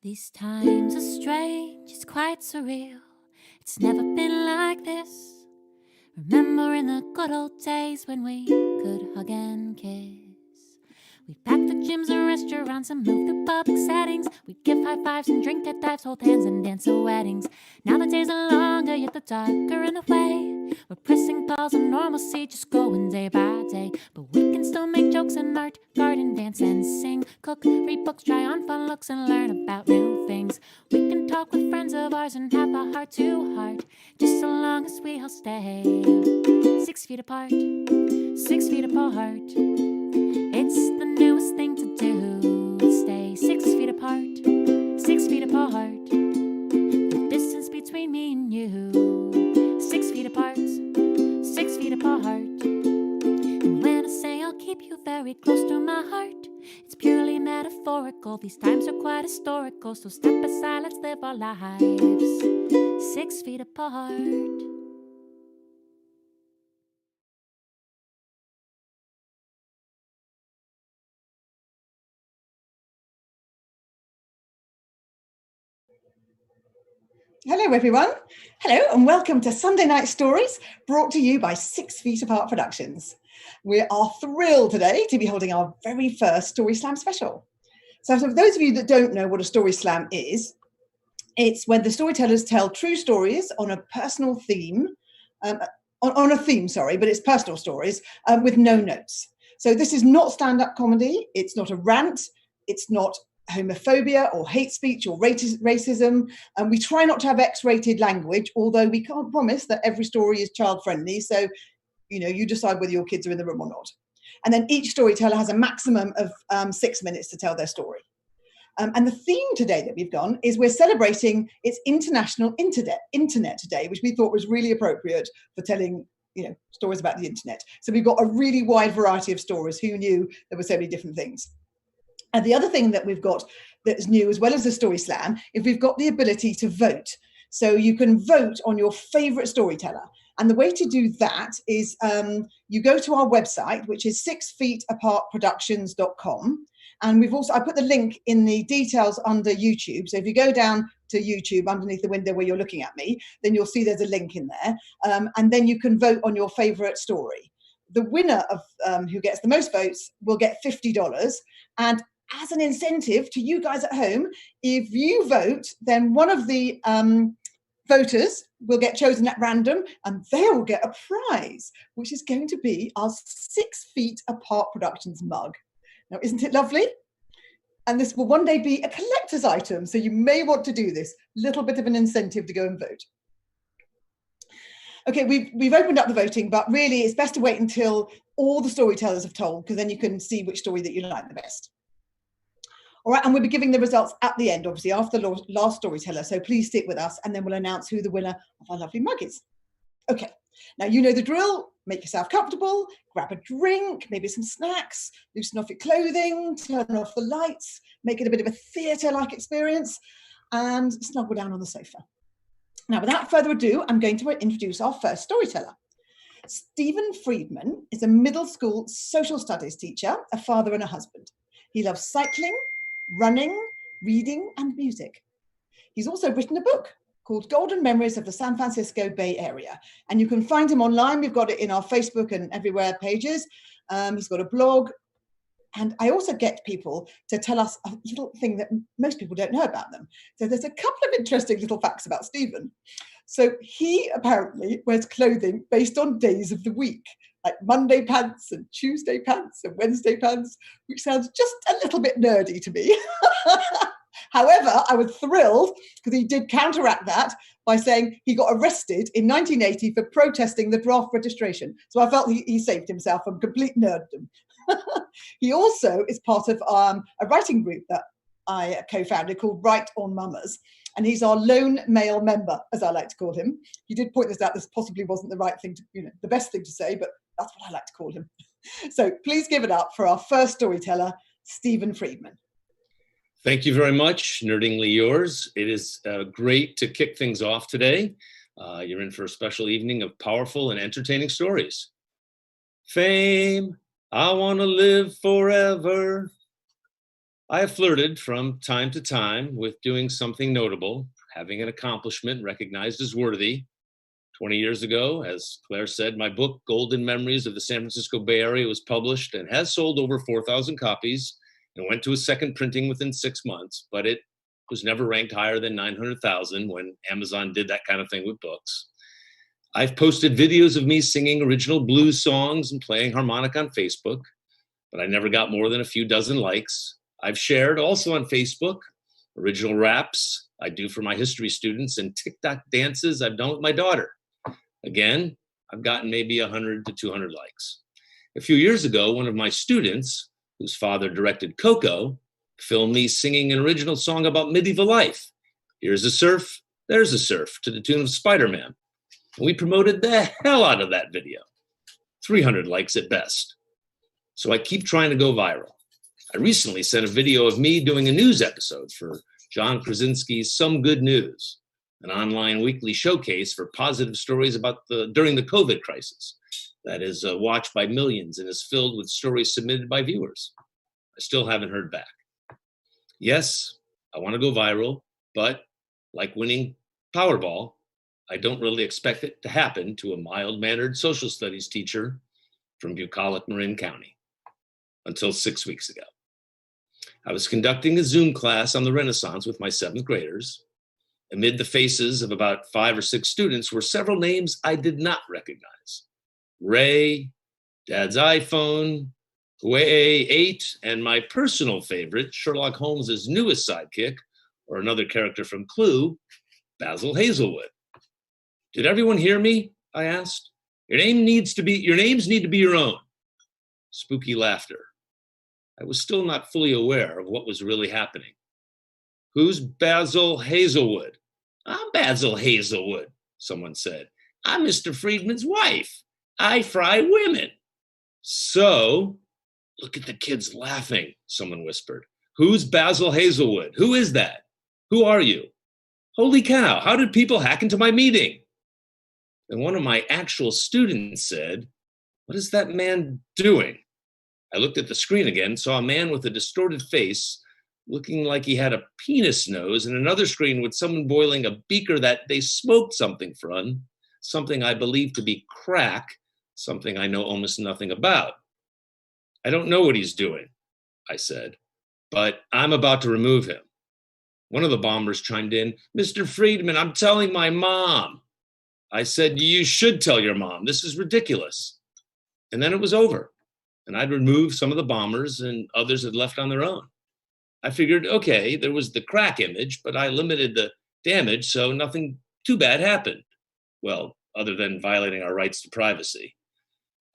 These times are strange, it's quite surreal. It's never been like this. Remembering the good old days when we could hug and kiss. We'd pack the gyms and restaurants and move to public settings. We'd give high fives and drink at dives, hold hands and dance at weddings. Now the days are longer, yet the darker in a way. We're pressing pause on normalcy, just going day by day. But we can still make jokes and art, garden, dance and sing. Cook, read books, try on fun looks and learn about new things. We can talk with friends of ours and have a heart to heart, just so long as we all stay 6 feet apart, 6 feet apart. It's the newest thing to do. Stay 6 feet apart, 6 feet apart. The distance between me and you, 6 feet apart, 6 feet apart. And when I say I'll keep you very close to my heart, it's purely metaphorical. These times are quite historical, so step aside, let's live our lives 6 feet apart. Hello, everyone. Hello, and welcome to Sunday Night Stories, brought to you by 6 Feet Apart Productions. We are thrilled today to be holding our very first StorySlam Special. So for those of you that don't know what a StorySlam is, it's when the storytellers tell true stories on a personal theme, but it's personal stories with no notes. So this is not stand-up comedy, it's not a rant, it's not homophobia or hate speech or racism, and we try not to have X-rated language, although we can't promise that every story is child-friendly, so you decide whether your kids are in the room or not. And then each storyteller has a maximum of 6 minutes to tell their story. And the theme today that we've done is we're celebrating its International Internet Day, which we thought was really appropriate for telling stories about the internet. So we've got a really wide variety of stories. Who knew there were so many different things? And the other thing that we've got that's new, as well as the Story Slam, is we've got the ability to vote. So you can vote on your favourite storyteller. And the way to do that is you go to our website, which is 6feetapartproductions.com. And I put the link in the details under YouTube. So if you go down to YouTube underneath the window where you're looking at me, then you'll see there's a link in there. And then you can vote on your favourite story. The winner of who gets the most votes will get $50. And as an incentive to you guys at home, if you vote, then one of the voters will get chosen at random and they will get a prize, which is going to be our 6 Feet Apart Productions mug. Now, isn't it lovely? And this will one day be a collector's item, so you may want to do this. Little bit of an incentive to go and vote. Okay, we've opened up the voting, but really it's best to wait until all the storytellers have told, because then you can see which story that you like the best. All right, and we'll be giving the results at the end, obviously, after the last storyteller. So please stick with us, and then we'll announce who the winner of our lovely mug is. Okay, now you know the drill. Make yourself comfortable, grab a drink, maybe some snacks, loosen off your clothing, turn off the lights, make it a bit of a theatre-like experience, and snuggle down on the sofa. Now, without further ado, I'm going to introduce our first storyteller. Stephen Friedman is a middle school social studies teacher, a father and a husband. He loves cycling, running, reading, and music. He's also written a book called Golden Memories of the San Francisco Bay Area. And you can find him online. We've got it in our Facebook and everywhere pages. He's got a blog. And I also get people to tell us a little thing that most people don't know about them. So there's a couple of interesting little facts about Stephen. So he apparently wears clothing based on days of the week, like Monday pants and Tuesday pants and Wednesday pants, which sounds just a little bit nerdy to me. However, I was thrilled because he did counteract that by saying he got arrested in 1980 for protesting the draft registration. So I felt he saved himself from complete nerddom. He also is part of a writing group that I co-founded called Write on Mamas. And he's our lone male member, as I like to call him. He did point this out. This possibly wasn't the right thing the best thing to say, but that's what I like to call him. So please give it up for our first storyteller, Stephen Friedman. Thank you very much. Nerdingly yours. It is great to kick things off today. You're in for a special evening of powerful and entertaining stories. Fame, I want to live forever. I have flirted from time to time with doing something notable, having an accomplishment recognized as worthy. 20 years ago, as Claire said, my book, Golden Memories of the San Francisco Bay Area, was published and has sold over 4,000 copies and went to a second printing within 6 months, but it was never ranked higher than 900,000 when Amazon did that kind of thing with books. I've posted videos of me singing original blues songs and playing harmonica on Facebook, but I never got more than a few dozen likes. I've shared also on Facebook original raps I do for my history students and TikTok dances I've done with my daughter. Again, I've gotten maybe 100 to 200 likes. A few years ago, one of my students, whose father directed Coco, filmed me singing an original song about medieval life. Here's a surf, there's a surf, to the tune of Spider-Man. And we promoted the hell out of that video. 300 likes at best. So I keep trying to go viral. I recently sent a video of me doing a news episode for John Krasinski's Some Good News, an online weekly showcase for positive stories about during the COVID crisis that is watched by millions and is filled with stories submitted by viewers. I still haven't heard back. Yes, I want to go viral, but like winning Powerball, I don't really expect it to happen to a mild-mannered social studies teacher from bucolic Marin County until 6 weeks ago. I was conducting a Zoom class on the Renaissance with my 7th graders. Amid the faces of about 5 or 6 students were several names I did not recognize. Ray, Dad's iPhone, Huawei 8, and my personal favorite, Sherlock Holmes's newest sidekick, or another character from Clue, Basil Hazelwood. Did everyone hear me? I asked. Your names need to be your own. Spooky laughter. I was still not fully aware of what was really happening. Who's Basil Hazelwood? I'm Basil Hazelwood, someone said. I'm Mr. Friedman's wife. I fry women. So, look at the kids laughing, someone whispered. Who's Basil Hazelwood? Who is that? Who are you? Holy cow, how did people hack into my meeting? And one of my actual students said, what is that man doing? I looked at the screen again, saw a man with a distorted face, looking like he had a penis nose, and another screen with someone boiling a beaker that they smoked something from, something I believe to be crack, something I know almost nothing about. I don't know what he's doing, I said, but I'm about to remove him. One of the bombers chimed in, Mr. Friedman, I'm telling my mom. I said, you should tell your mom. This is ridiculous. And then it was over. And I'd removed some of the bombers and others had left on their own. I figured, okay, there was the crack image, but I limited the damage, so nothing too bad happened. Well, other than violating our rights to privacy.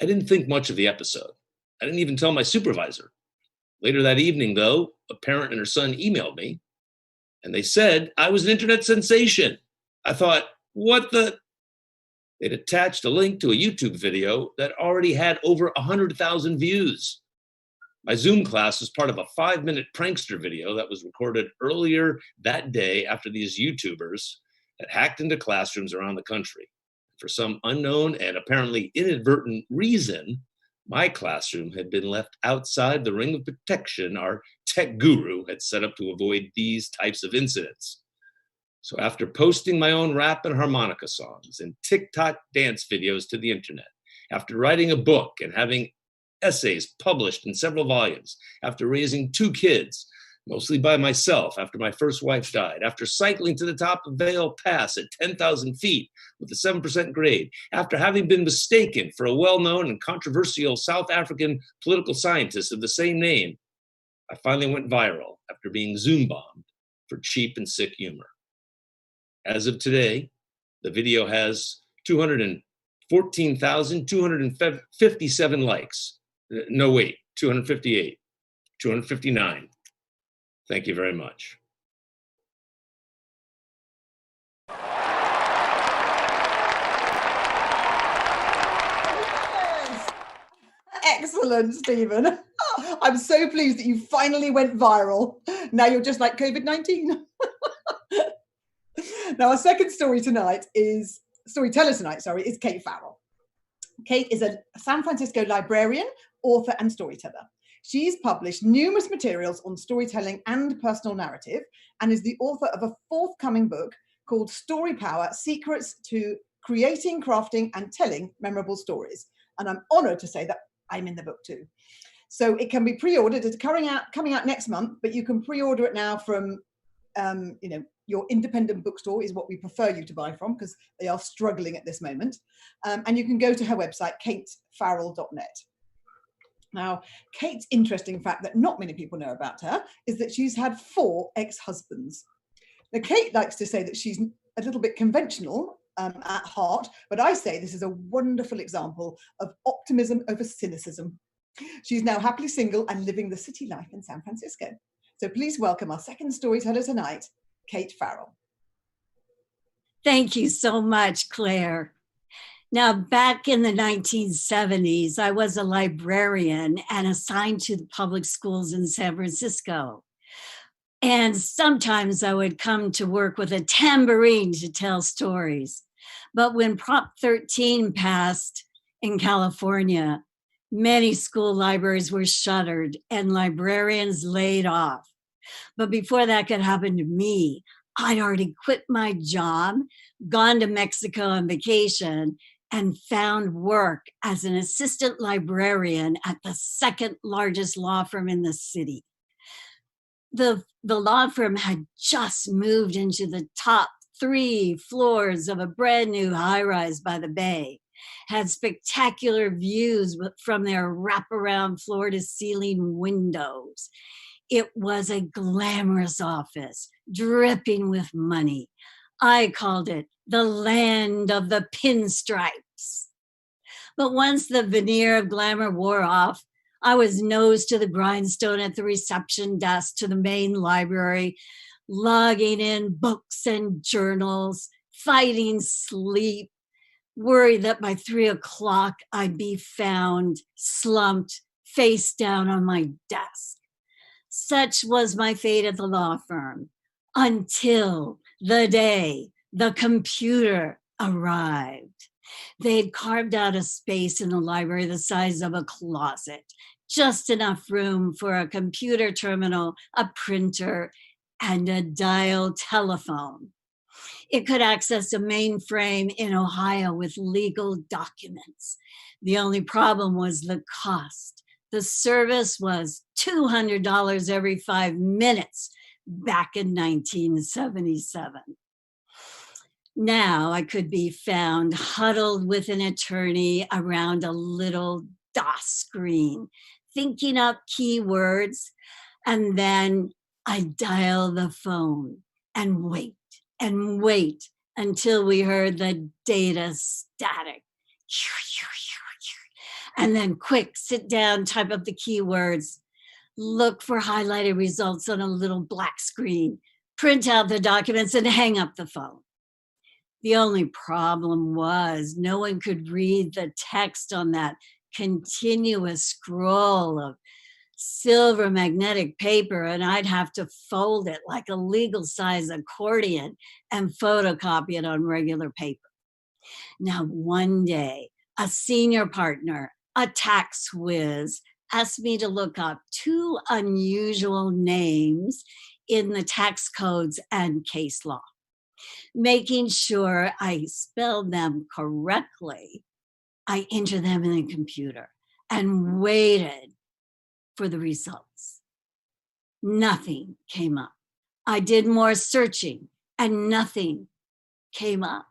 I didn't think much of the episode. I didn't even tell my supervisor. Later that evening, though, a parent and her son emailed me, and they said I was an internet sensation. I thought, what the? They'd attached a link to a YouTube video that already had over 100,000 views. My Zoom class was part of a 5-minute prankster video that was recorded earlier that day after these YouTubers had hacked into classrooms around the country. For some unknown and apparently inadvertent reason, my classroom had been left outside the ring of protection our tech guru had set up to avoid these types of incidents. So after posting my own rap and harmonica songs and TikTok dance videos to the internet, after writing a book and having essays published in several volumes, after raising 2 kids, mostly by myself after my first wife died, after cycling to the top of Vail Pass at 10,000 feet with a 7% grade, after having been mistaken for a well-known and controversial South African political scientist of the same name, I finally went viral after being Zoom bombed for cheap and sick humor. As of today, the video has 214,257 likes. No, wait, 258, 259. Thank you very much. Yes. Excellent, Stephen. I'm so pleased that you finally went viral. Now you're just like COVID-19. Now, our second story tonight is, storyteller tonight, is Kate Farrell. Kate is a San Francisco librarian, author, and storyteller. She's published numerous materials on storytelling and personal narrative and is the author of a forthcoming book called Story Power: Secrets to Creating, Crafting and Telling Memorable Stories. And I'm honored to say that I'm in the book too. So it can be pre-ordered. It's coming out next month, but you can pre-order it now from your independent bookstore is what we prefer you to buy from, because they are struggling at this moment. And you can go to her website, katefarrell.net. Now, Kate's interesting fact that not many people know about her is that she's had 4 ex-husbands. Now, Kate likes to say that she's a little bit conventional at heart, but I say this is a wonderful example of optimism over cynicism. She's now happily single and living the city life in San Francisco. So please welcome our second storyteller tonight, Kate Farrell. Thank you so much, Claire. Now, back in the 1970s, I was a librarian and assigned to the public schools in San Francisco. And sometimes I would come to work with a tambourine to tell stories. But when Prop 13 passed in California, many school libraries were shuttered and librarians laid off. But before that could happen to me, I'd already quit my job, gone to Mexico on vacation, and found work as an assistant librarian at the second largest law firm in the city. The law firm had just moved into the top 3 floors of a brand new high-rise by the bay, had spectacular views from their wraparound floor-to-ceiling windows. It was a glamorous office, dripping with money. I called it the land of the pinstripes. But once the veneer of glamour wore off, I was nose to the grindstone at the reception desk to the main library, logging in books and journals, fighting sleep, worried that by 3 o'clock I'd be found slumped face down on my desk. Such was my fate at the law firm until the day the computer arrived. They'd carved out a space in the library the size of a closet, just enough room for a computer terminal, a printer, and a dial telephone. It could access a mainframe in Ohio with legal documents. The only problem was the cost. The service was $200 every 5 minutes back in 1977. Now I could be found huddled with an attorney around a little DOS screen, thinking up keywords, and then I dial the phone and wait until we heard the data static. And then quick, sit down, type up the keywords, look for highlighted results on a little black screen, print out the documents and hang up the phone. The only problem was no one could read the text on that continuous scroll of silver magnetic paper, and I'd have to fold it like a legal size accordion and photocopy it on regular paper. Now, one day, a senior partner, a tax whiz, asked me to look up 2 unusual names in the tax codes and case law. Making sure I spelled them correctly, I entered them in the computer and waited for the results. Nothing came up. I did more searching and nothing came up.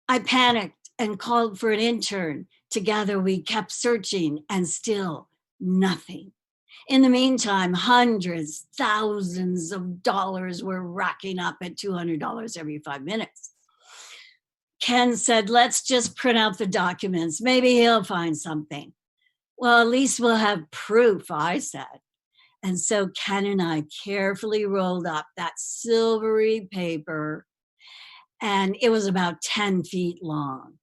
I panicked and called for an intern. Together we kept searching and still nothing. In the meantime, hundreds, thousands of dollars were racking up at $200 every 5 minutes. Ken said, let's just print out the documents. Maybe he'll find something. Well, at least we'll have proof, I said. And so Ken and I carefully rolled up that silvery paper, and it was about 10 feet long.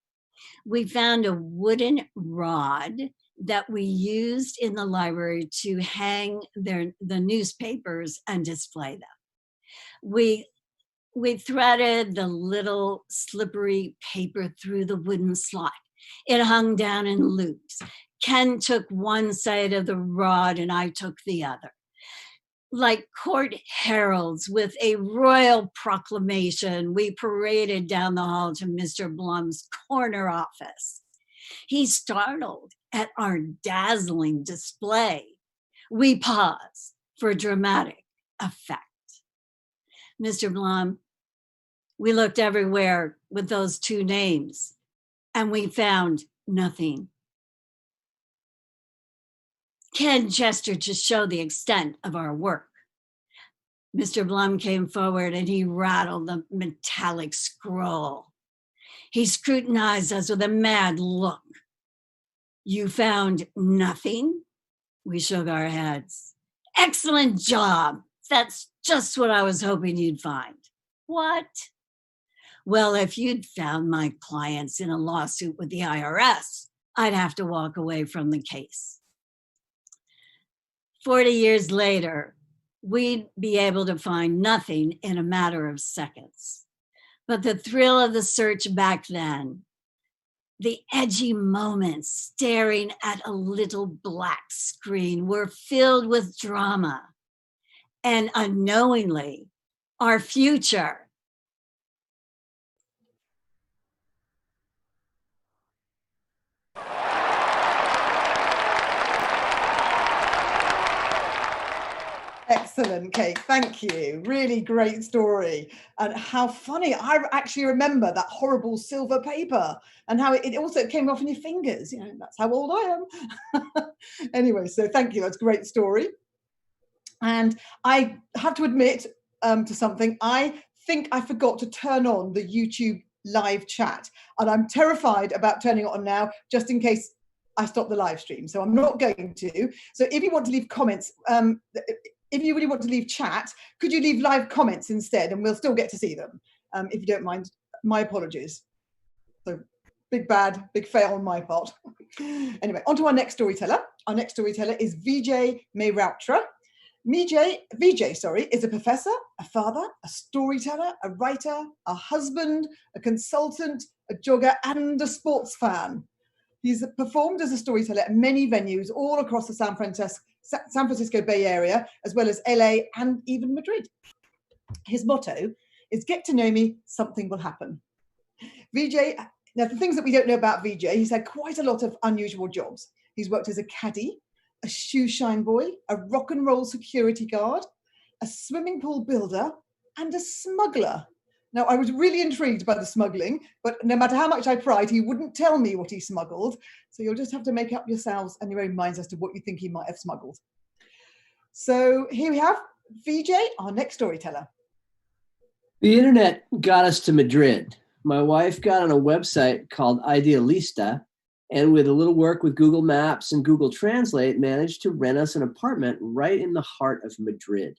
We found a wooden rod that we used in the library to hang the newspapers and display them. We threaded the little slippery paper through the wooden slot It hung down in loops. Ken took one side of the rod and I took the other. Like court heralds with a royal proclamation, we paraded down the hall to Mr. Blum's corner office. He startled at our dazzling display. We paused for dramatic effect. Mr. Blum, we looked everywhere with those two names and we found nothing. Ken gestured to show the extent of our work. Mr. Blum came forward and he rattled the metallic scroll. He scrutinized us with a mad look. You found nothing? We shook our heads. Excellent job. That's just what I was hoping you'd find. What? Well, if you'd found my clients in a lawsuit with the IRS, I'd have to walk away from the case. 40 years later, we'd be able to find nothing in a matter of seconds. But the thrill of the search back then, the edgy moments staring at a little black screen were filled with drama. And unknowingly, our future. Excellent, Kate. Thank you. Really great story. And how funny. I actually remember that horrible silver paper and how it also came off in your fingers. You know, that's how old I am. Anyway, so thank you. That's a great story. And I have to admit to something. I think I forgot to turn on the YouTube live chat. And I'm terrified about turning it on now, just in case I stop the live stream. So I'm not going to. So if you want to leave comments, if you really want to leave chat, could you leave live comments instead? And we'll still get to see them, if you don't mind. My apologies. So big fail on my part. Anyway, on to our next storyteller. Our next storyteller is Vijay Mehrotra. Vijay is a professor, a father, a storyteller, a writer, a husband, a consultant, a jogger, and a sports fan. He's performed as a storyteller at many venues all across the San Francisco Bay Area, as well as LA and even Madrid. His motto is, get to know me, something will happen. Vijay, now the things that we don't know about Vijay, he's had quite a lot of unusual jobs. He's worked as a caddy, a shoe shine boy, a rock and roll security guard, a swimming pool builder, and a smuggler. Now, I was really intrigued by the smuggling, but no matter how much I pried, he wouldn't tell me what he smuggled. So you'll just have to make up yourselves and your own minds as to what you think he might have smuggled. So here we have Vijay, our next storyteller. The internet got us to Madrid. My wife got on a website called Idealista, and with a little work with Google Maps and Google Translate, managed to rent us an apartment right in the heart of Madrid.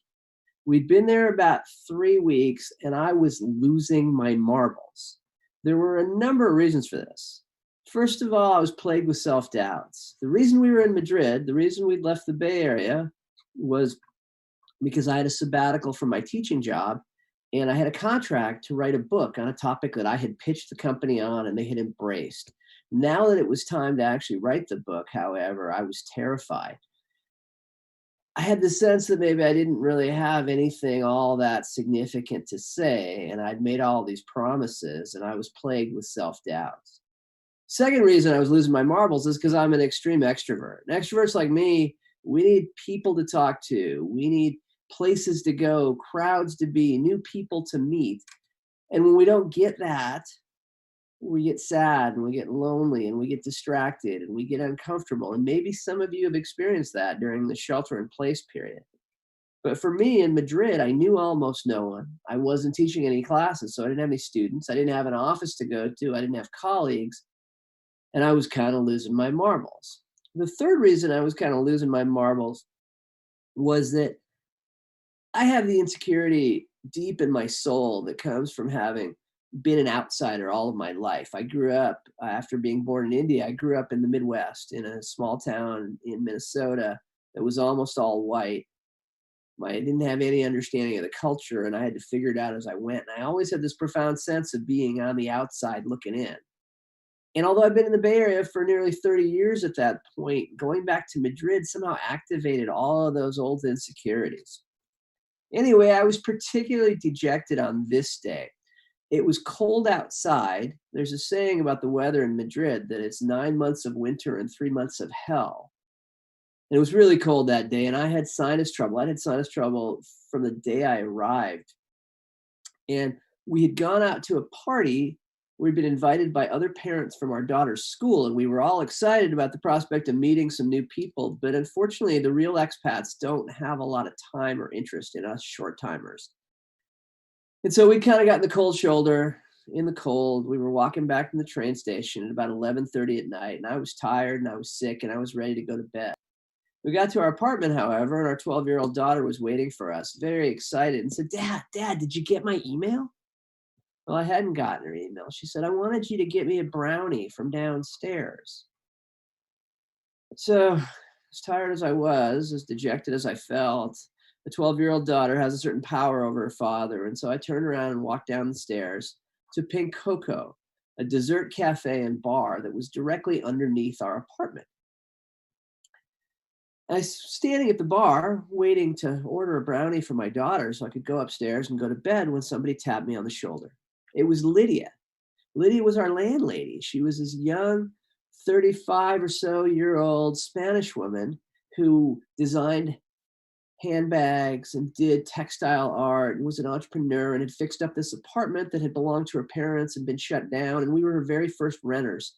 We'd been there about 3 weeks, and I was losing my marbles. There were a number of reasons for this. First of all, I was plagued with self-doubts. The reason we were in Madrid, the reason we'd left the Bay Area, was because I had a sabbatical from my teaching job, and I had a contract to write a book on a topic that I had pitched the company on and they had embraced. Now that it was time to actually write the book, however, I was terrified. I had the sense that maybe I didn't really have anything all that significant to say, and I'd made all these promises, and I was plagued with self-doubts. Second reason I was losing my marbles is because I'm an extreme extrovert. And extroverts like me, we need people to talk to. We need places to go, crowds to be, new people to meet. And when we don't get that, we get sad and we get lonely and we get distracted and we get uncomfortable. And maybe some of you have experienced that during the shelter-in-place period. But for me in Madrid, I knew almost no one. I wasn't teaching any classes, so I didn't have any students. I didn't have an office to go to. I didn't have colleagues. And I was kind of losing my marbles. The third reason I was kind of losing my marbles was that I have the insecurity deep in my soul that comes from having been an outsider all of my life. I grew up, after being born in India, I grew up in the Midwest in a small town in Minnesota that was almost all white. I didn't have any understanding of the culture, and I had to figure it out as I went. And I always had this profound sense of being on the outside looking in. And although I've been in the Bay Area for nearly 30 years at that point, going back to Madrid somehow activated all of those old insecurities. Anyway, I was particularly dejected on this day. It was cold outside. There's a saying about the weather in Madrid that it's 9 months of winter and 3 months of hell. And it was really cold that day, and I had sinus trouble. I had sinus trouble from the day I arrived. And we had gone out to a party. We'd been invited by other parents from our daughter's school, and we were all excited about the prospect of meeting some new people. But unfortunately, the real expats don't have a lot of time or interest in us short-timers. And so we kind of got in the cold shoulder, in the cold. We were walking back from the train station at about 11:30 at night, and I was tired, and I was sick, and I was ready to go to bed. We got to our apartment, however, and our 12-year-old daughter was waiting for us, very excited, and said, Dad, did you get my email? Well, I hadn't gotten her email. She said, I wanted you to get me a brownie from downstairs. So, as tired as I was, as dejected as I felt, the 12-year-old daughter has a certain power over her father, and so I turned around and walked down the stairs to Pink Coco, a dessert cafe and bar that was directly underneath our apartment. I was standing at the bar waiting to order a brownie for my daughter so I could go upstairs and go to bed when somebody tapped me on the shoulder. It was Lydia. Lydia was our landlady. She was this young, 35 or so year old Spanish woman who designed handbags and did textile art and was an entrepreneur and had fixed up this apartment that had belonged to her parents and been shut down. And we were her very first renters.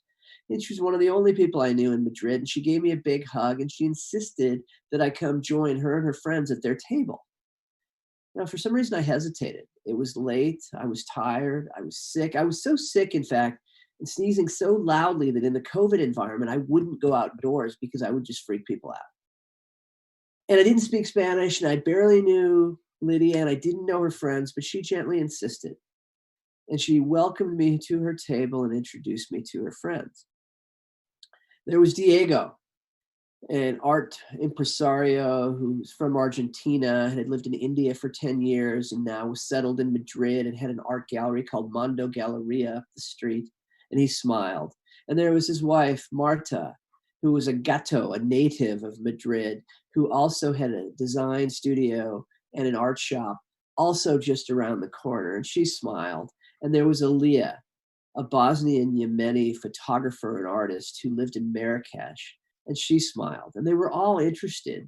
And she was one of the only people I knew in Madrid. And she gave me a big hug and she insisted that I come join her and her friends at their table. Now, for some reason, I hesitated. It was late. I was tired. I was sick. I was so sick, in fact, and sneezing so loudly that in the COVID environment, I wouldn't go outdoors because I would just freak people out. And I didn't speak Spanish, and I barely knew Lydia, and I didn't know her friends, but she gently insisted. And she welcomed me to her table and introduced me to her friends. There was Diego, an art impresario who's from Argentina, had lived in India for 10 years and now was settled in Madrid and had an art gallery called Mondo Galleria up the street. And he smiled. And there was his wife, Marta, who was a gato, a native of Madrid, who also had a design studio and an art shop, also just around the corner. And she smiled. And there was Lear, a Bosnian Yemeni photographer and artist who lived in Marrakesh. And she smiled. And they were all interested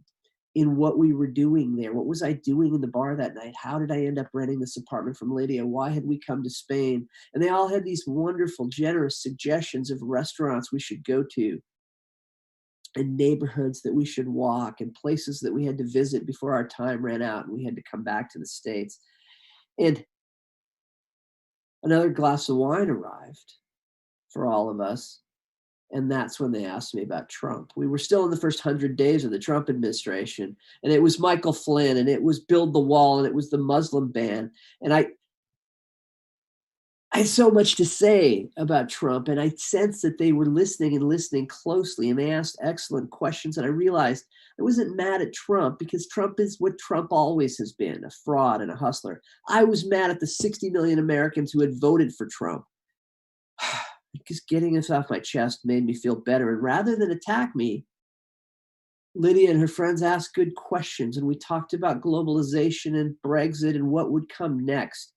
in what we were doing there. What was I doing in the bar that night? How did I end up renting this apartment from Lydia? Why had we come to Spain? And they all had these wonderful, generous suggestions of restaurants we should go to, and neighborhoods that we should walk, and places that we had to visit before our time ran out and we had to come back to the States. And another glass of wine arrived for all of us. And that's when they asked me about Trump. We were still in the first 100 days of the Trump administration. And it was Michael Flynn, and it was Build the Wall, and it was the Muslim ban. And I had so much to say about Trump, and I sensed that they were listening and listening closely, and they asked excellent questions. And I realized I wasn't mad at Trump because Trump is what Trump always has been, a fraud and a hustler. I was mad at the 60 million Americans who had voted for Trump. Because getting this off my chest made me feel better. And rather than attack me, Lydia and her friends asked good questions, and we talked about globalization and Brexit and what would come next.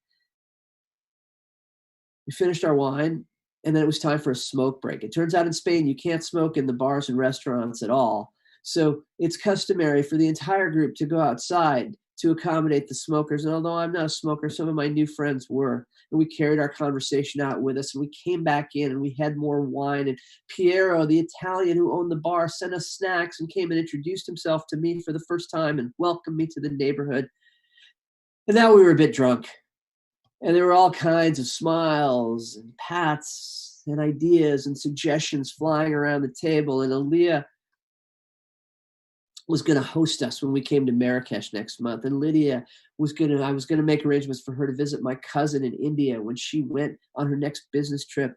We finished our wine, and then it was time for a smoke break. It turns out in Spain, you can't smoke in the bars and restaurants at all. So it's customary for the entire group to go outside to accommodate the smokers. And although I'm not a smoker, some of my new friends were. And we carried our conversation out with us, and we came back in and we had more wine. And Piero, the Italian who owned the bar, sent us snacks and came and introduced himself to me for the first time and welcomed me to the neighborhood. And now we were a bit drunk. And there were all kinds of smiles and pats and ideas and suggestions flying around the table. And Aaliyah was going to host us when we came to Marrakesh next month. And Lydia I was going to make arrangements for her to visit my cousin in India when she went on her next business trip.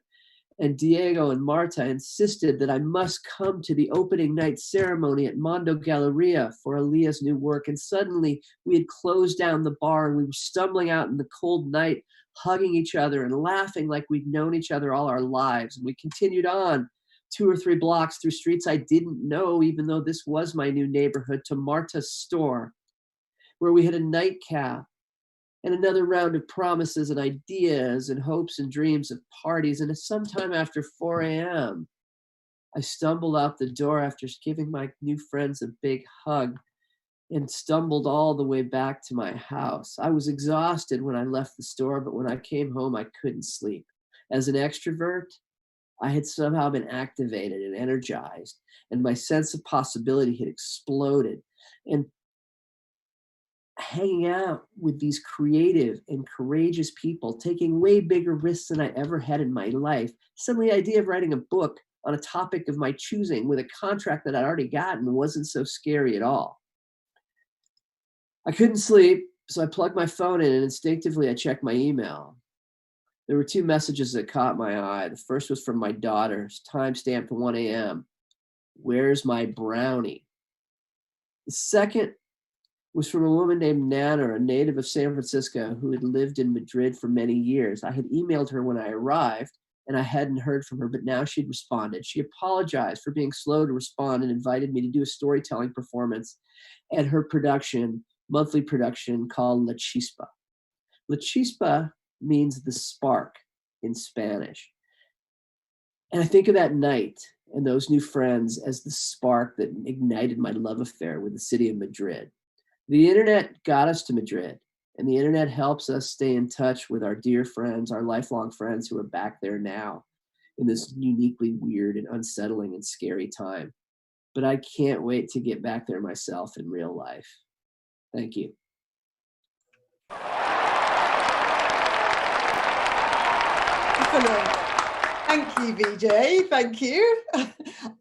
and Diego and Marta insisted that I must come to the opening night ceremony at Mondo Galleria for Aaliyah's new work. And suddenly we had closed down the bar and we were stumbling out in the cold night, hugging each other and laughing like we'd known each other all our lives. And we continued on 2 or 3 blocks through streets I didn't know, even though this was my new neighborhood, to Marta's store, where we had a nightcap and another round of promises and ideas and hopes and dreams of parties. And sometime after 4 a.m., I stumbled out the door after giving my new friends a big hug and stumbled all the way back to my house. I was exhausted when I left the store, but when I came home, I couldn't sleep. As an extrovert, I had somehow been activated and energized, and my sense of possibility had exploded. And hanging out with these creative and courageous people, taking way bigger risks than I ever had in my life. Suddenly the idea of writing a book on a topic of my choosing with a contract that I'd already gotten wasn't so scary at all. I couldn't sleep, so I plugged my phone in and instinctively I checked my email. There were 2 messages that caught my eye. The first was from my daughter, timestamped 1 a.m. Where's my brownie? The second was from a woman named Nana, a native of San Francisco who had lived in Madrid for many years. I had emailed her when I arrived and I hadn't heard from her, but now she'd responded. She apologized for being slow to respond and invited me to do a storytelling performance at her production, monthly production called La Chispa. La Chispa means the spark in Spanish. And I think of that night and those new friends as the spark that ignited my love affair with the city of Madrid. The internet got us to Madrid, and the internet helps us stay in touch with our dear friends, our lifelong friends who are back there now in this uniquely weird and unsettling and scary time. But I can't wait to get back there myself in real life. Thank you. Thank you, Vijay. Thank you.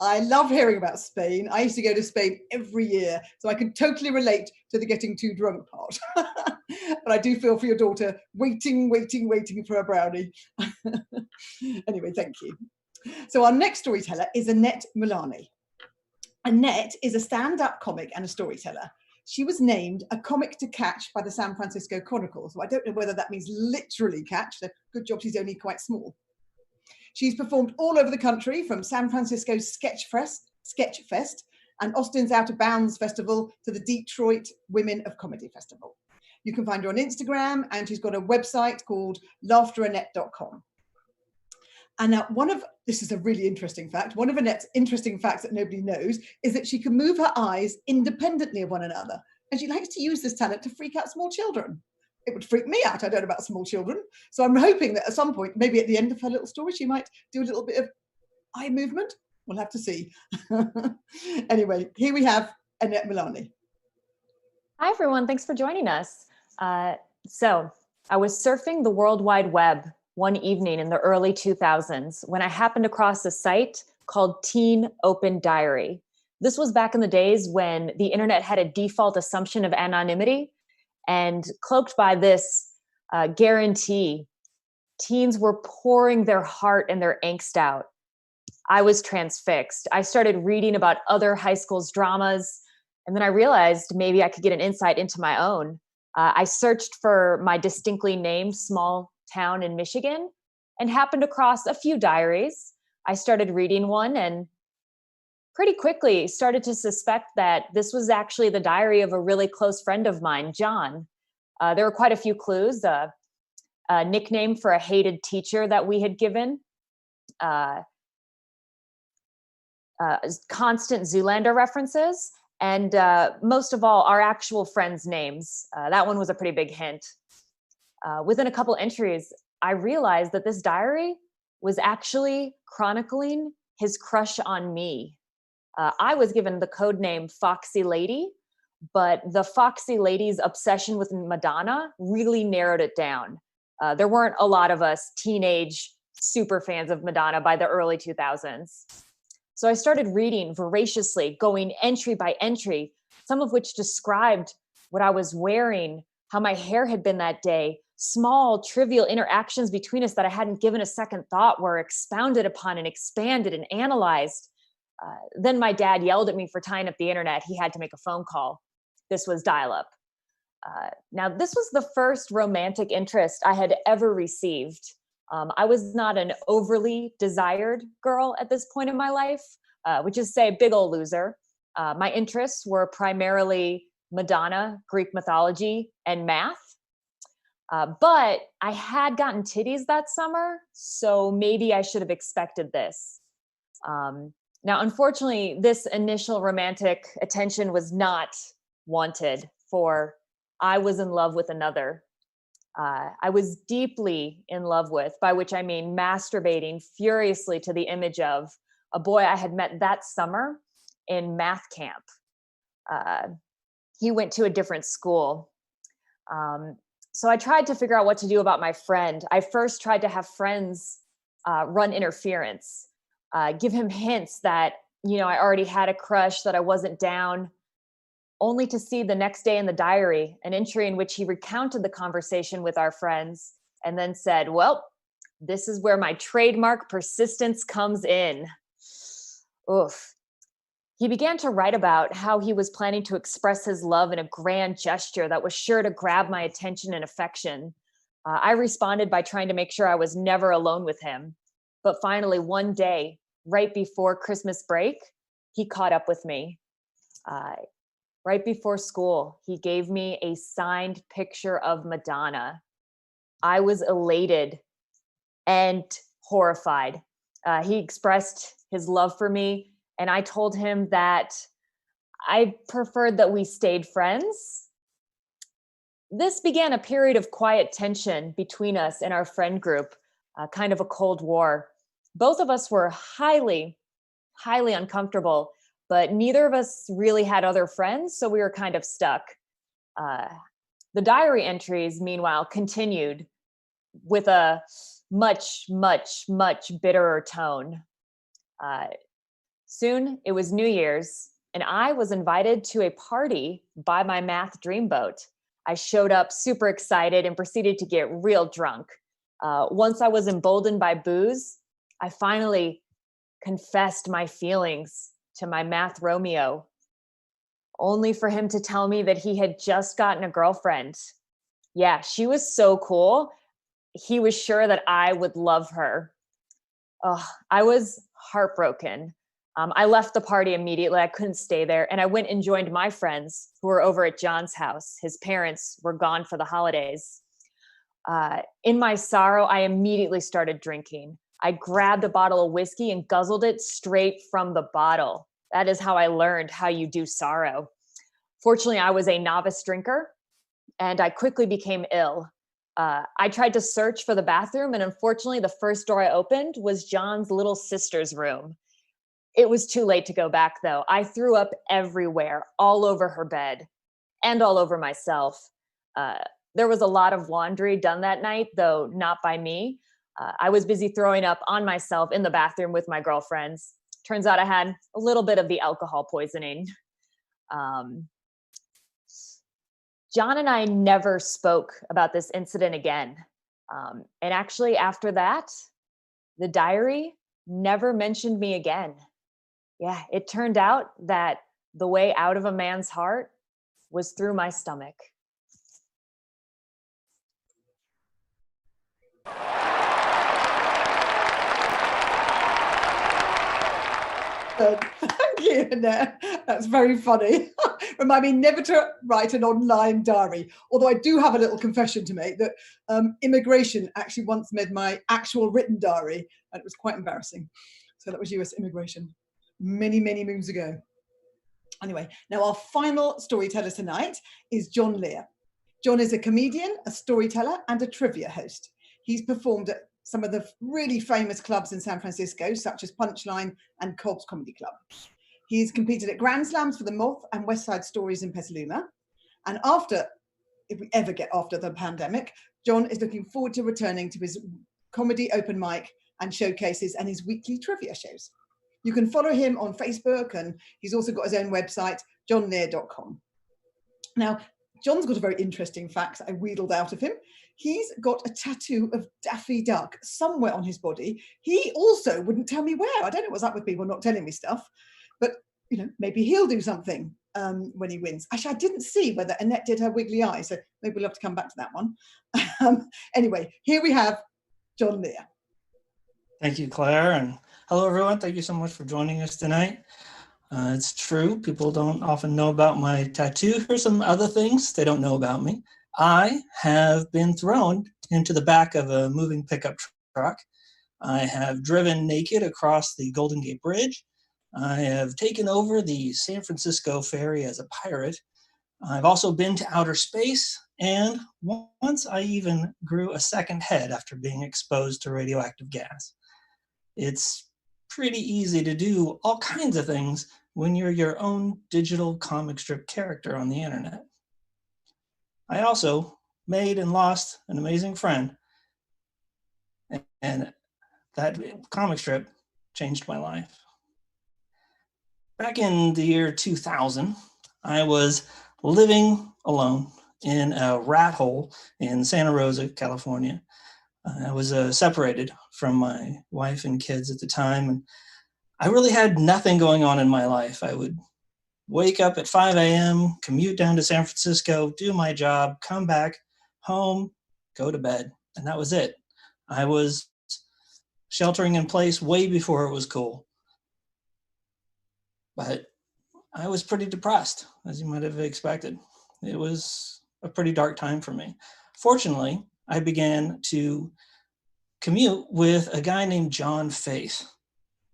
I love hearing about Spain. I used to go to Spain every year, so I can totally relate to the getting too drunk part. But I do feel for your daughter waiting for a brownie. Anyway, thank you. So our next storyteller is Annette Mullaney. Annette is a stand-up comic and a storyteller. She was named a comic to catch by the San Francisco Chronicle. So I don't know whether that means literally catch. So good job she's only quite small. She's performed all over the country, from San Francisco's Sketch Fest and Austin's Out of Bounds Festival to the Detroit Women of Comedy Festival. You can find her on Instagram, and she's got a website called laughterannette.com. And now this is a really interesting fact. One of Annette's interesting facts that nobody knows is that she can move her eyes independently of one another. And she likes to use this talent to freak out small children. It would freak me out. I don't know about small children. So I'm hoping that at some point, maybe at the end of her little story, she might do a little bit of eye movement. We'll have to see. Anyway, here we have Annette Milani. Hi, everyone. Thanks for joining us. So I was surfing the World Wide Web one evening in the early 2000s when I happened across a site called Teen Open Diary. This was back in the days when the internet had a default assumption of anonymity, and cloaked by this guarantee, teens were pouring their heart and their angst out. I was transfixed. I started reading about other high school's dramas, and then I realized maybe I could get an insight into my own. I searched for my distinctly named small town in Michigan and happened across a few diaries. I started reading one and pretty quickly started to suspect that this was actually the diary of a really close friend of mine, John. There were quite a few clues, a nickname for a hated teacher that we had given, constant Zoolander references, and most of all, our actual friends' names. That one was a pretty big hint. Within a couple entries, I realized that this diary was actually chronicling his crush on me. I was given the code name Foxy Lady, but the Foxy Lady's obsession with Madonna really narrowed it down. There weren't a lot of us teenage super fans of Madonna by the early 2000s. So I started reading voraciously, going entry by entry, some of which described what I was wearing how my hair had been that day. Small, trivial interactions between us that I hadn't given a second thought were expounded upon and expanded and analyzed. Then my dad yelled at me for tying up the internet. He had to make a phone call. This was dial-up. Now, this was the first romantic interest I had ever received. I was not an overly desired girl at this point in my life, which is to say, big old loser. My interests were primarily Madonna, Greek mythology, and math. But I had gotten titties that summer, so maybe I should have expected this. Now, unfortunately, this initial romantic attention was not wanted, for I was in love with another. I was deeply in love with, by which I mean masturbating furiously to the image of a boy I had met that summer in math camp. He went to a different school. So I tried to figure out what to do about my friend. I first tried to have friends run interference, give him hints that, I already had a crush, that I wasn't down, only to see the next day in the diary an entry in which he recounted the conversation with our friends and then said, well, this is where my trademark persistence comes in. Oof. He began to write about how he was planning to express his love in a grand gesture that was sure to grab my attention and affection. I responded by trying to make sure I was never alone with him. But finally, one day, right before Christmas break, he caught up with me. Right before school, he gave me a signed picture of Madonna. I was elated and horrified. He expressed his love for me, and I told him that I preferred that we stayed friends. This began a period of quiet tension between us and our friend group, kind of a Cold War. Both of us were highly, highly uncomfortable, but neither of us really had other friends, so we were kind of stuck. The diary entries, meanwhile, continued with a much, much, much bitterer tone. Soon it was New Year's, and I was invited to a party by my math dreamboat. I showed up super excited and proceeded to get real drunk. Once I was emboldened by booze, I finally confessed my feelings to my math Romeo, only for him to tell me that he had just gotten a girlfriend. Yeah, she was so cool. He was sure that I would love her. I was heartbroken. I left the party immediately. I couldn't stay there. And I went and joined my friends who were over at John's house. His parents were gone for the holidays. In my sorrow, I immediately started drinking. I grabbed a bottle of whiskey and guzzled it straight from the bottle. That is how I learned how you do sorrow. Fortunately, I was a novice drinker, and I quickly became ill. I tried to search for the bathroom, and unfortunately, the first door I opened was John's little sister's room. It was too late to go back, though. I threw up everywhere, all over her bed, and all over myself. There was a lot of laundry done that night, though not by me. I was busy throwing up on myself in the bathroom with my girlfriends. Turns out I had a little bit of the alcohol poisoning. John and I never spoke about this incident again. And actually, after that, the diary never mentioned me again. Yeah, it turned out that the way out of a man's heart was through my stomach. Thank you, Annette. That's very funny. Remind me never to write an online diary. Although I do have a little confession to make that immigration actually once made my actual written diary, and it was quite embarrassing. So that was US immigration many, many moons ago. Anyway, now our final storyteller tonight is Jon Lehre. Jon is a comedian, a storyteller, and a trivia host. He's performed at some of the really famous clubs in San Francisco, such as Punchline and Cobb's Comedy Club. He's competed at Grand Slams for the North and West Side Stories in Petaluma. And if we ever get after the pandemic, Jon is looking forward to returning to his comedy open mic and showcases and his weekly trivia shows. You can follow him on Facebook, and he's also got his own website, jonlehre.com. Now, Jon's got a very interesting fact I wheedled out of him. He's got a tattoo of Daffy Duck somewhere on his body. He also wouldn't tell me where. I don't know what's up with people not telling me stuff, but maybe he'll do something when he wins. Actually, I didn't see whether Annette did her wiggly eye, so maybe we'll have to come back to that one. Anyway, here we have Jon Lehre. Thank you, Claire, and hello, everyone. Thank you so much for joining us tonight. It's true, people don't often know about my tattoo. Here's some other things they don't know about me. I have been thrown into the back of a moving pickup truck. I have driven naked across the Golden Gate Bridge. I have taken over the San Francisco ferry as a pirate. I've also been to outer space, and once I even grew a second head after being exposed to radioactive gas. It's pretty easy to do all kinds of things when you're your own digital comic strip character on the internet. I also made and lost an amazing friend, and that comic strip changed my life. Back in the year 2000, I was living alone in a rat hole in Santa Rosa, California. I was separated from my wife and kids at the time, and I really had nothing going on in my life. I would wake up at 5 a.m., commute down to San Francisco, do my job, come back home, go to bed, and that was it. I was sheltering in place way before it was cool. But I was pretty depressed, as you might have expected. It was a pretty dark time for me. Fortunately, I began to commute with a guy named John Faith.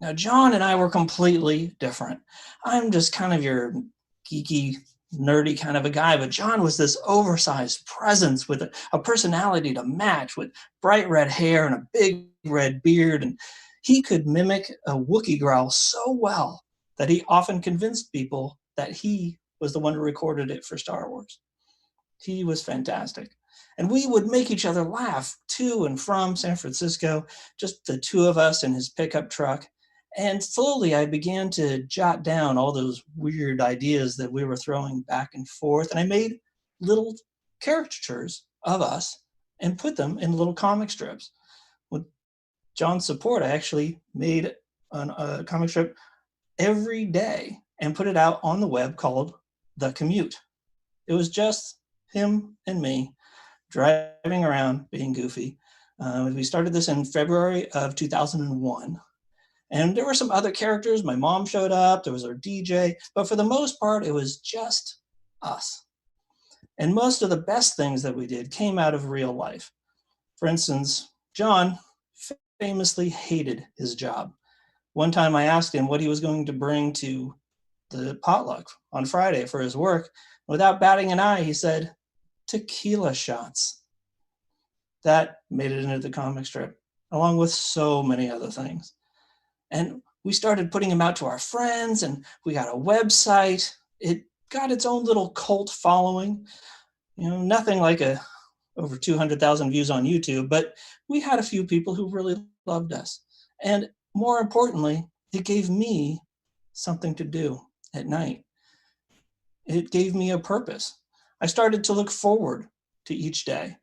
Now, John and I were completely different. I'm just kind of your geeky, nerdy kind of a guy, but John was this oversized presence with a personality to match, with bright red hair and a big red beard, and he could mimic a Wookiee growl so well that he often convinced people that he was the one who recorded it for Star Wars. He was fantastic. And we would make each other laugh to and from San Francisco, just the two of us in his pickup truck. And slowly I began to jot down all those weird ideas that we were throwing back and forth. And I made little caricatures of us and put them in little comic strips. With John's support, I actually made a comic strip every day and put it out on the web called The Commute. It was just him and me driving around being goofy. We started this in February of 2001. And there were some other characters. My mom showed up, there was our DJ, but for the most part, it was just us. And most of the best things that we did came out of real life. For instance, John famously hated his job. One time I asked him what he was going to bring to the potluck on Friday for his work. Without batting an eye, he said, tequila shots. That made it into the comic strip, along with so many other things. And we started putting them out to our friends, and we got a website. It got its own little cult following. Nothing like over 200,000 views on YouTube, but we had a few people who really loved us. And more importantly, it gave me something to do at night. It gave me a purpose. I started to look forward to each day.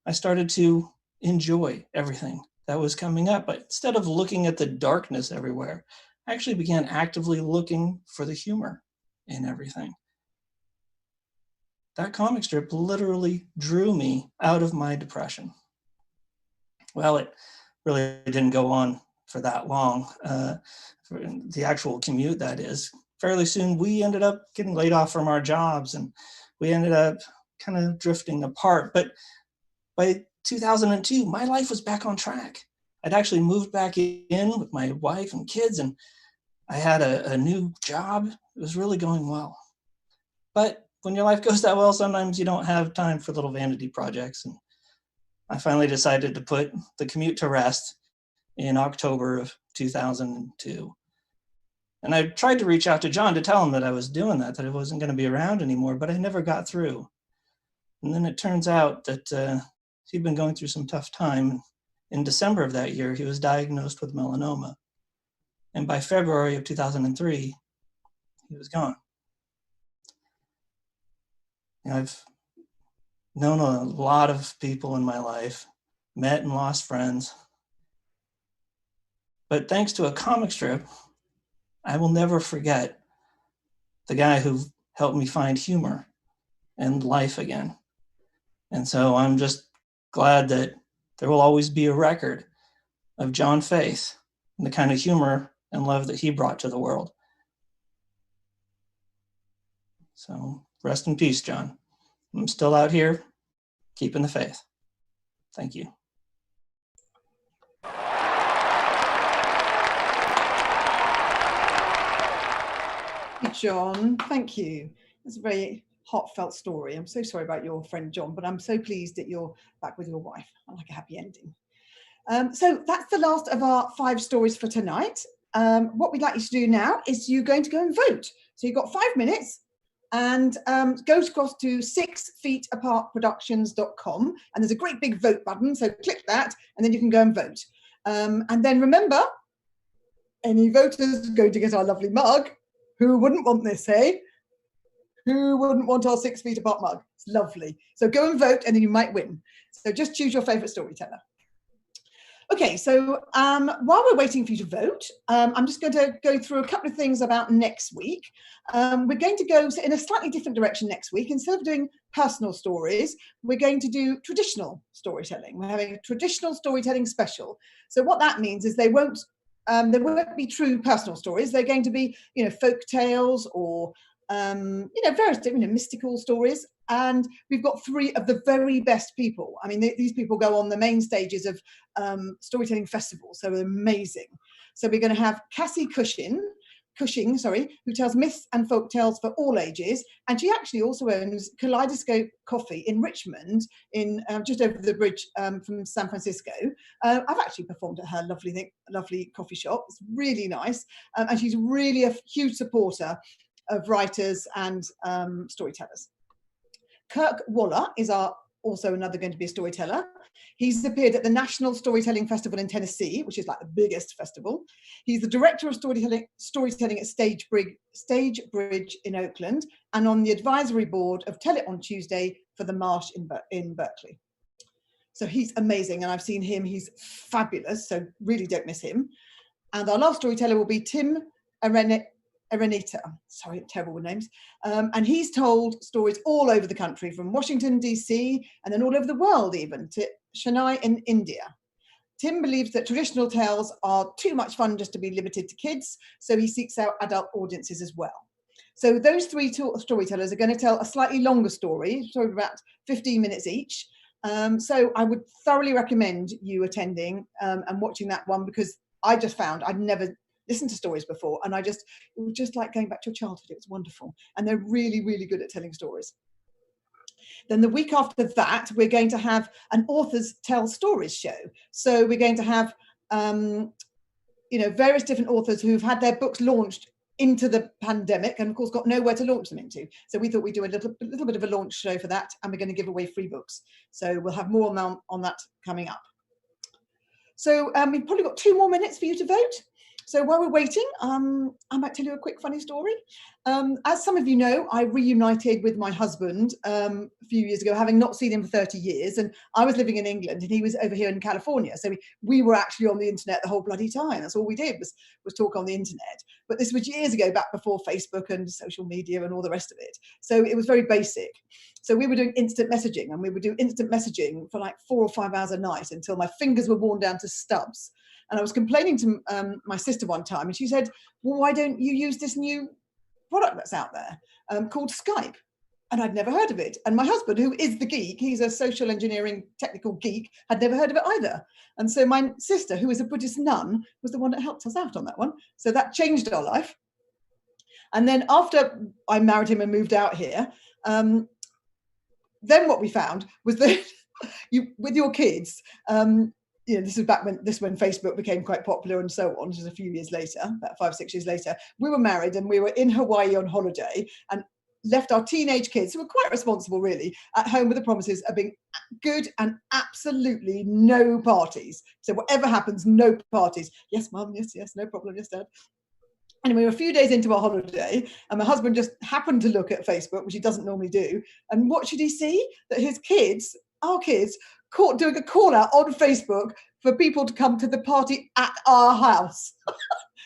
I started to enjoy everything that was coming up. But instead of looking at the darkness everywhere, I actually began actively looking for the humor in everything. That comic strip literally drew me out of my depression. Well, it really didn't go on for that long. For the actual commute, that is. Fairly soon, we ended up getting laid off from our jobs, and we ended up kind of drifting apart. But by 2002, my life was back on track. I'd actually moved back in with my wife and kids, and I had a new job. It was really going well. But when your life goes that well, sometimes you don't have time for little vanity projects. And I finally decided to put the commute to rest in October of 2002. And I tried to reach out to John to tell him that I was doing that I wasn't going to be around anymore, but I never got through. And then it turns out that he'd been going through some tough time. In December of that year, he was diagnosed with melanoma. And by February of 2003, he was gone. I've known a lot of people in my life, met and lost friends. But thanks to a comic strip, I will never forget the guy who helped me find humor and life again. And so I'm just glad that there will always be a record of Jon Faith and the kind of humor and love that he brought to the world. So rest in peace, Jon. I'm still out here keeping the faith. Thank you. Jon, thank you. It's a very heartfelt story. I'm so sorry about your friend Jon, but I'm so pleased that you're back with your wife. I like a happy ending. So that's the last of our 5 stories for tonight. What we'd like you to do now is you're going to go and vote. So you've got 5 minutes and go across to 6feetapartproductions.com and there's a great big vote button. So click that and then you can go and vote. And then remember, any voters are going to get our lovely mug. Who wouldn't want this, hey? Who wouldn't want our 6 feet apart mug? It's lovely. So go and vote and then you might win. So just choose your favorite storyteller. Okay, so while we're waiting for you to vote, I'm just going to go through a couple of things about next week. We're going to go in a slightly different direction next week. Instead of doing personal stories, we're going to do traditional storytelling. We're having a traditional storytelling special. So what that means is they won't be true personal stories. They're going to be, folk tales or, various different mystical stories. And we've got 3 of the very best people. I mean, these people go on the main stages of storytelling festivals, so they're amazing. So we're going to have Cassie Cushing, who tells myths and folk tales for all ages. And she actually also owns Kaleidoscope Coffee in Richmond, in just over the bridge from San Francisco. I've actually performed at her lovely coffee shop. It's really nice. And she's really a huge supporter of writers and storytellers. Kirk Waller is also another going to be a storyteller. He's appeared at the National Storytelling Festival in Tennessee, which is like the biggest festival. He's the director of storytelling at Stage Bridge in Oakland and on the advisory board of Tell It on Tuesday for the Marsh in Berkeley. So he's amazing and I've seen him. He's fabulous. So really don't miss him. And our last storyteller will be Tim Arenita, sorry, terrible with names. And he's told stories all over the country, from Washington, DC, and then all over the world, even to Chennai in India. Tim believes that traditional tales are too much fun just to be limited to kids, so he seeks out adult audiences as well. So those 3 storytellers are going to tell a slightly longer story, sort of about 15 minutes each. So I would thoroughly recommend you attending and watching that one, because I just found I'd never listened to stories before, and it was just like going back to childhood. It was wonderful, and they're really, really good at telling stories. Then the week after that, we're going to have an Authors Tell Stories show. So we're going to have, various different authors who've had their books launched into the pandemic, and of course got nowhere to launch them into. So we thought we'd do a little bit of a launch show for that, and we're going to give away free books. So we'll have more on that coming up. So we've probably got 2 more minutes for you to vote. So while we're waiting, I might tell you a quick funny story. As some of you know, I reunited with my husband a few years ago, having not seen him for 30 years. And I was living in England and he was over here in California. So we were actually on the internet the whole bloody time. That's all we did was talk on the internet. But this was years ago, back before Facebook and social media and all the rest of it. So it was very basic. So we were doing instant messaging, and we would do instant messaging for like 4 or 5 hours a night until my fingers were worn down to stubs. And I was complaining to my sister one time, and she said, well, why don't you use this new product that's out there called Skype? And I'd never heard of it. And my husband, who is the geek, he's a social engineering technical geek, had never heard of it either. And so my sister, who is a Buddhist nun, was the one that helped us out on that one. So that changed our life. And then after I married him and moved out here, then what we found was that with your kids, this is back when Facebook became quite popular and so on, which is a few years later, about 5 or 6 years later. We were married and we were in Hawaii on holiday and left our teenage kids, who were quite responsible really, at home with the promises of being good and absolutely no parties. So whatever happens, no parties. Yes, Mum, yes, no problem, yes, Dad. Anyway, we were a few days into our holiday, and my husband just happened to look at Facebook, which he doesn't normally do. And what should he see? That his kids, our kids, caught doing a call out on Facebook for people to come to the party at our house.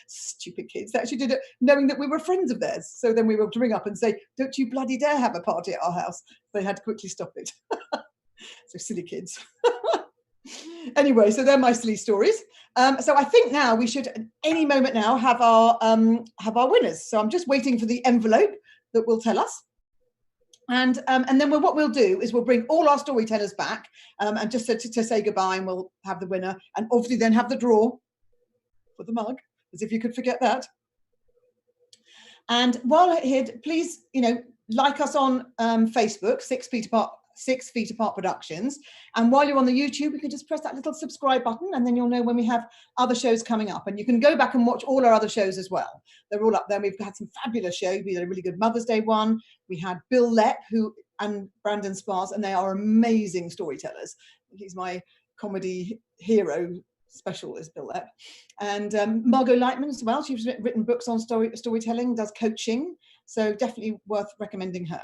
Stupid kids. They actually did it knowing that we were friends of theirs. So then we were to ring up and say, don't you bloody dare have a party at our house. They had to quickly stop it. So silly kids. Anyway, so they're my silly stories. So I think now we should, at any moment now, have our winners. So I'm just waiting for the envelope that will tell us. And then what we'll do is we'll bring all our storytellers back and just to say goodbye, and we'll have the winner, and obviously then have the draw for the mug, as if you could forget that. And while here, please, like us on Facebook, 6 Feet Apart Productions. And while you're on the YouTube, you can just press that little subscribe button, and then you'll know when we have other shows coming up. And you can go back and watch all our other shows as well. They're all up there. We've had some fabulous shows. We had a really good Mother's Day one. We had Bill Lepp and Brandon Spars, and they are amazing storytellers. He's my comedy hero. Special is Bill Lepp. And Margot Lightman as well. She's written books on storytelling, does coaching. So definitely worth recommending her.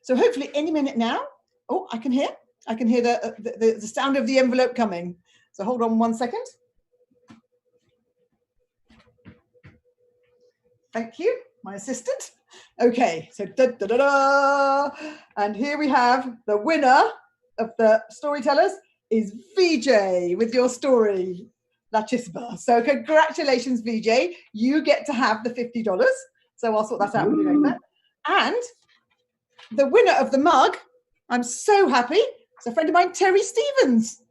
So hopefully any minute now. Oh, I can hear the sound of the envelope coming. So hold on 1 second. Thank you, my assistant. Okay, so and here we have the winner of the Storytellers is Vijay with your story, La Chispa. So congratulations, Vijay. You get to have the $50. So I'll sort that out with you later. And the winner of the mug, I'm so happy. It's a friend of mine, Terry Stevens.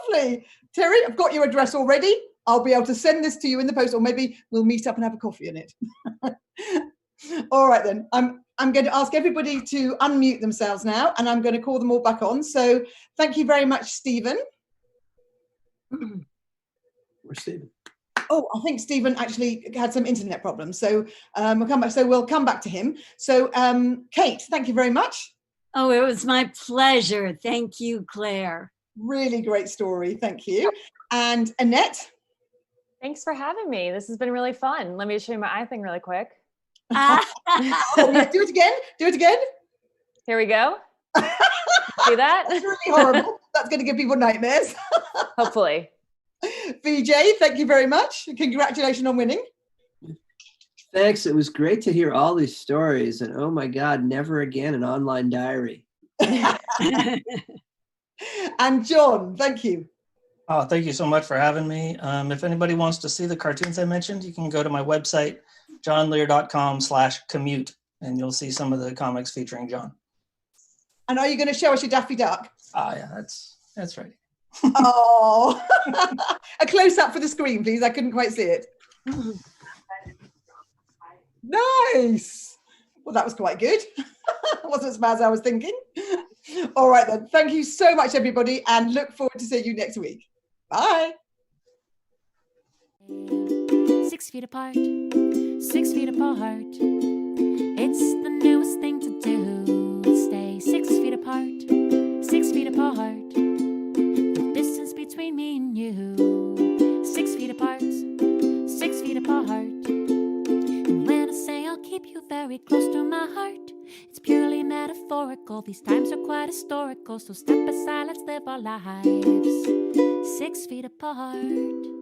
Lovely. Terry, I've got your address already. I'll be able to send this to you in the post, or maybe we'll meet up and have a coffee in it. All right, then. I'm going to ask everybody to unmute themselves now, and I'm going to call them all back on. So thank you very much, Stephen. Where's Stephen? Oh, I think Stephen actually had some internet problems. So we'll come back. So we'll come back to him. So Kate, thank you very much. Oh, it was my pleasure. Thank you, Claire. Really great story. Thank you. And Annette. Thanks for having me. This has been really fun. Let me show you my eye thing really quick. Oh, yeah, do it again. Do it again. Here we go. See that? That's really horrible. That's going to give people nightmares. Hopefully. Vijay, thank you very much. Congratulations on winning. Thanks. It was great to hear all these stories. And oh my God, never again an online diary. And Jon, thank you. Oh, thank you so much for having me. If anybody wants to see the cartoons I mentioned, you can go to my website, jonlehre.com/commute, and you'll see some of the comics featuring Jon. And are you going to show us your Daffy Duck? Yeah, that's right. Oh, a close up for the screen, please. I couldn't quite see it. Nice. Well, that was quite good. Wasn't as bad as I was thinking. All right, then. Thank you so much, everybody, and look forward to seeing you next week. Bye. 6 feet apart, 6 feet apart. It's the newest thing to do. Stay 6 feet apart, 6 feet apart. The distance between me and you. 6 feet apart, 6 feet apart. And when I say I'll keep you very close to my heart, it's purely metaphorical. These times are quite historical. So step aside, let's live our lives 6 feet apart.